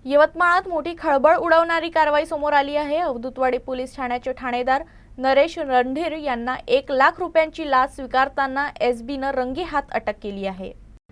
यवतमाळात मोठी खळबळ उडवणारी कारवाई समोर आली आहे। अवधूतवाडी पोलीस ठाण्याचे ठाणेदार नरेश रणधीर यांना 1 लाख रुपयांची लाच स्वीकारताना एसबीनं रंगेहात अटक केली आहे।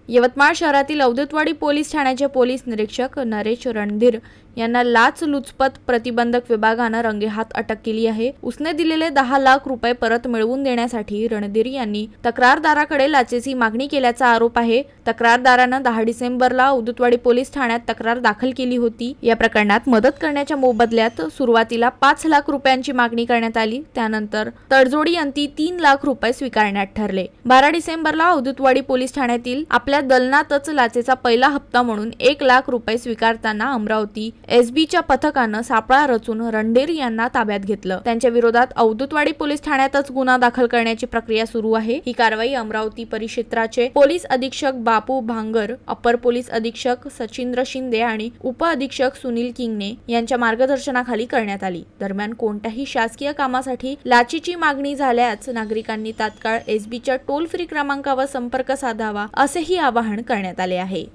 यवतमाळ शहरातील अवधूतवाडी पोलीस ठाण्याचे पोलीस निरीक्षक नरेश रणधीर यांना लाचलुचपत प्रतिबंधक विभागानं रंगेहात अटक केली आहे। उसने दिलेले 10 लाख रुपये परत मिळवून देण्यासाठी रणधीर यांनी तक्रारदाराकडे लाचेची मागणी केल्याचा आरोप आहे। तक्रारदारानं 10 डिसेंबरला अवधूतवाडी पोलीस ठाण्यात तक्रार दाखल केली होती। या प्रकरणात मदत करण्याच्या मोबदल्यात सुरुवातीला 5 लाख रुपयांची मागणी करण्यात आली। त्यानंतर तडजोडी अंती 3 लाख रुपये स्वीकारण्यात ठरले। 12 डिसेंबरला अवधूतवाडी पोलीस ठाण्यातील आपल्या दलनातच लाचेचा पहिला हप्ता म्हणून 1 लाख रुपये स्वीकारताना अमरावती एसबीच्या पथकानं सापळा रचून रणधीर यांना ताब्यात घेतलं। त्यांच्या विरोधात अवधूतवाडी पोलीस ठाण्यातच गुन्हा दाखल करण्याची प्रक्रिया सुरू आहे। ही कारवाई अमरावती परिक्षेत्राचे पोलीस अधीक्षक बापू भांगर, अपर पोलीस अधीक्षक सचिंद्र शिंदे आणि उप अधीक्षक सुनील किंगणे यांच्या मार्गदर्शनाखाली करण्यात आली। दरम्यान कोणत्याही शासकीय कामासाठी लाचेची मागणी झाल्यास नागरिकांनी तात्काळ एसबीच्या टोल फ्री क्रमांकावर संपर्क साधावा असेही आवाहन करण्यात आले आहे।